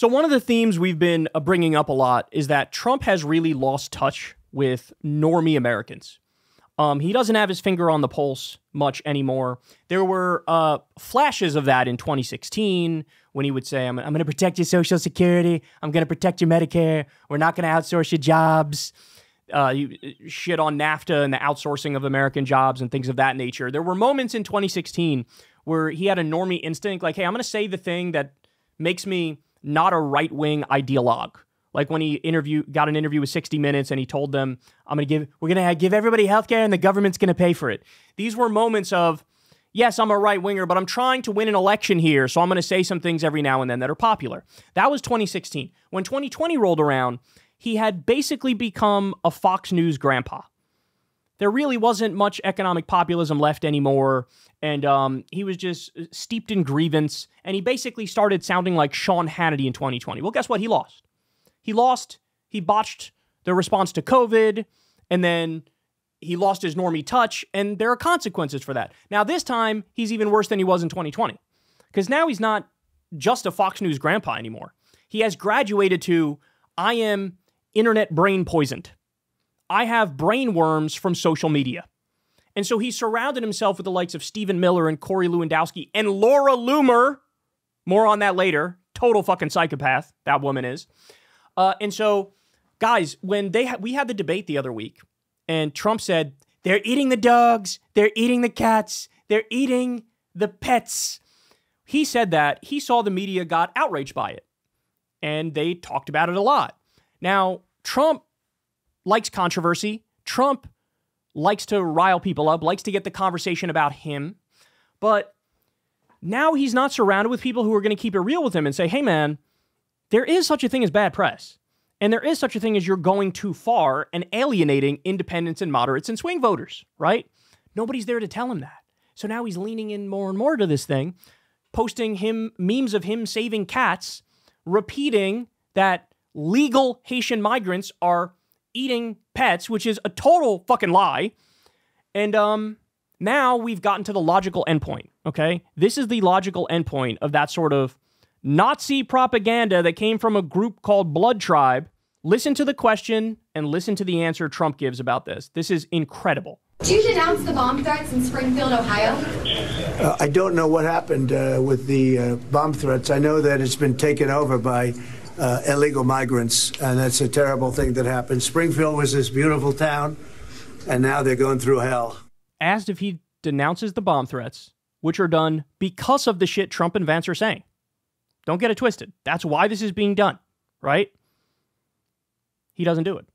So one of the themes we've been bringing up a lot is that Trump has really lost touch with normie Americans. He doesn't have his finger on the pulse much anymore. There were flashes of that in 2016 when he would say, I'm going to protect your Social Security. I'm going to protect your Medicare. We're not going to outsource your jobs. Shit on NAFTA and the outsourcing of American jobs and things of that nature. There were moments in 2016 where he had a normie instinct, like, hey, I'm going to say the thing that makes me not a right-wing ideologue. Like when he got an interview with 60 Minutes and he told them, we're going to give everybody healthcare and the government's going to pay for it. These were moments of, yes, I'm a right-winger, but I'm trying to win an election here, so I'm going to say some things every now and then that are popular. That was 2016. When 2020 rolled around, he had basically become a Fox News grandpa. There really wasn't much economic populism left anymore, and he was just steeped in grievance, and he basically started sounding like Sean Hannity in 2020. Well, guess what? He lost. He botched the response to COVID, and then he lost his normie touch, and there are consequences for that. Now, this time, he's even worse than he was in 2020, because now he's not just a Fox News grandpa anymore. He has graduated to, I am internet brain poisoned. I have brain worms from social media. And so he surrounded himself with the likes of Stephen Miller and Corey Lewandowski and Laura Loomer. More on that later. Total fucking psychopath, that woman is. And so, guys, when we had the debate the other week, and Trump said, they're eating the dogs, they're eating the cats, they're eating the pets. He said that. He saw the media got outraged by it. And they talked about it a lot. Now, Trump likes controversy. Trump likes to rile people up, likes to get the conversation about him. But now he's not surrounded with people who are going to keep it real with him and say, hey, man, there is such a thing as bad press. And there is such a thing as you're going too far and alienating independents and moderates and swing voters, right? Nobody's there to tell him that. So now he's leaning in more and more to this thing, posting memes of him saving cats, repeating that legal Haitian migrants are eating pets, which is a total fucking lie. And now we've gotten to the logical endpoint, okay? This is the logical endpoint of that sort of Nazi propaganda that came from a group called Blood Tribe. Listen to the question and listen to the answer Trump gives about this. This is incredible. Do you denounce the bomb threats in Springfield, Ohio? I don't know what happened with the bomb threats. I know that it's been taken over by illegal migrants, and that's a terrible thing that happened. Springfield was this beautiful town, and now they're going through hell. Asked if he denounces the bomb threats, which are done because of the shit Trump and Vance are saying. Don't get it twisted. That's why this is being done, right? He doesn't do it.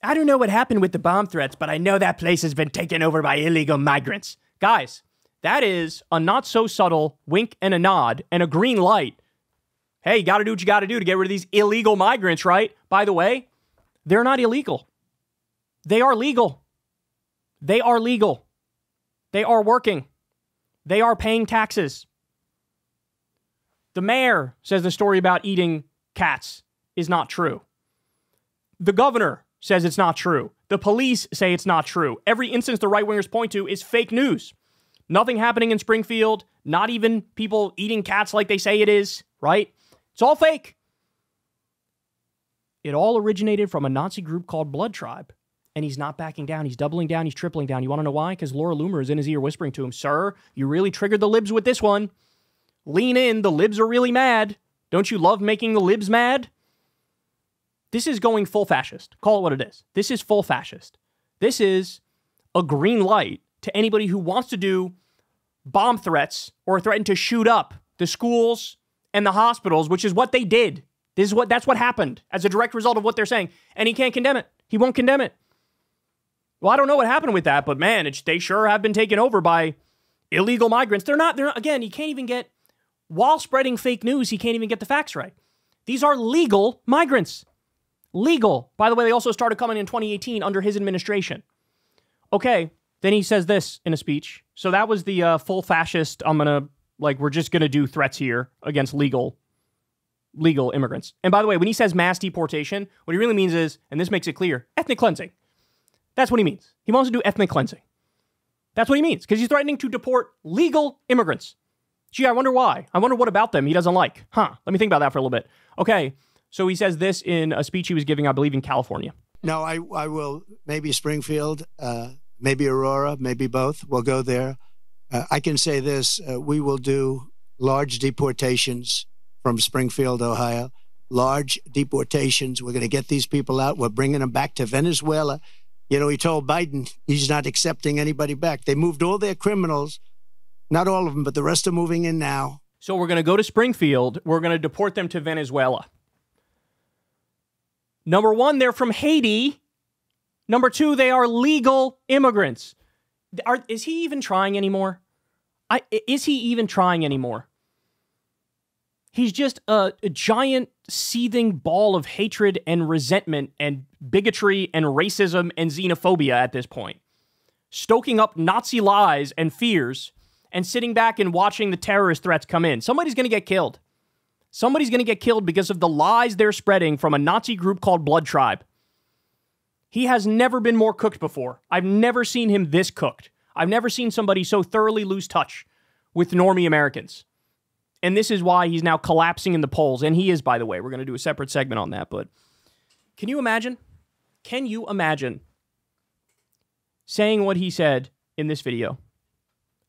I don't know what happened with the bomb threats, but I know that place has been taken over by illegal migrants. Guys, that is a not so subtle wink and a nod and a green light. Hey, you got to do what you got to do to get rid of these illegal migrants, right? By the way, they're not illegal. They are legal. They are legal. They are working. They are paying taxes. The mayor says the story about eating cats is not true. The governor says it's not true. The police say it's not true. Every instance the right-wingers point to is fake news. Nothing happening in Springfield, not even people eating cats like they say it is, right? It's all fake. It all originated from a Nazi group called Blood Tribe. And he's not backing down. He's doubling down. He's tripling down. You want to know why? Because Laura Loomer is in his ear whispering to him, sir, you really triggered the libs with this one. Lean in. The libs are really mad. Don't you love making the libs mad? This is going full fascist. Call it what it is. This is full fascist. This is a green light to anybody who wants to do bomb threats or threaten to shoot up the schools and the hospitals, which is what they did. That's what happened as a direct result of what they're saying. And he can't condemn it. He won't condemn it. Well, I don't know what happened with that, but man, they sure have been taken over by illegal migrants. They're not, again, he can't even get, while spreading fake news, he can't even get the facts right. These are legal migrants. Legal. By the way, they also started coming in 2018 under his administration. Okay, then he says this in a speech. So that was the full fascist, we're just going to do threats here against legal immigrants. And by the way, when he says mass deportation, what he really means is, and this makes it clear, ethnic cleansing. That's what he means. He wants to do ethnic cleansing. That's what he means, because he's threatening to deport legal immigrants. Gee, I wonder why. I wonder what about them he doesn't like. Huh. Let me think about that for a little bit. Okay. So he says this in a speech he was giving, I believe, in California. No, I will. Maybe Springfield, maybe Aurora, maybe both. We'll go there. I can say this. We will do large deportations from Springfield, Ohio. Large deportations. We're going to get these people out. We're bringing them back to Venezuela. You know, he told Biden he's not accepting anybody back. They moved all their criminals. Not all of them, but the rest are moving in now. So we're going to go to Springfield. We're going to deport them to Venezuela. Number one, they're from Haiti. Number two, they are legal immigrants. Is he even trying anymore? Is he even trying anymore? He's just a giant seething ball of hatred and resentment and bigotry and racism and xenophobia at this point. Stoking up Nazi lies and fears and sitting back and watching the terrorist threats come in. Somebody's going to get killed. Somebody's going to get killed because of the lies they're spreading from a Nazi group called Blood Tribe. He has never been more cooked before. I've never seen him this cooked. I've never seen somebody so thoroughly lose touch with normie Americans. And this is why he's now collapsing in the polls. And he is, by the way. We're going to do a separate segment on that. But can you imagine? Can you imagine saying what he said in this video?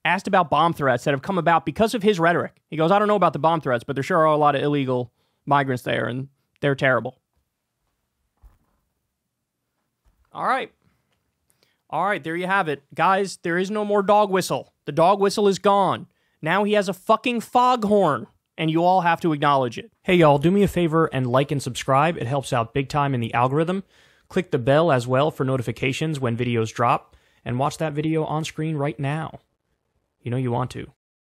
Asked about bomb threats that have come about because of his rhetoric. He goes, I don't know about the bomb threats, but there sure are a lot of illegal migrants there, and they're terrible. All right. All right, there you have it. Guys, there is no more dog whistle. The dog whistle is gone. Now he has a fucking foghorn, and you all have to acknowledge it. Hey, y'all, do me a favor and like and subscribe. It helps out big time in the algorithm. Click the bell as well for notifications when videos drop, and watch that video on screen right now. You know you want to.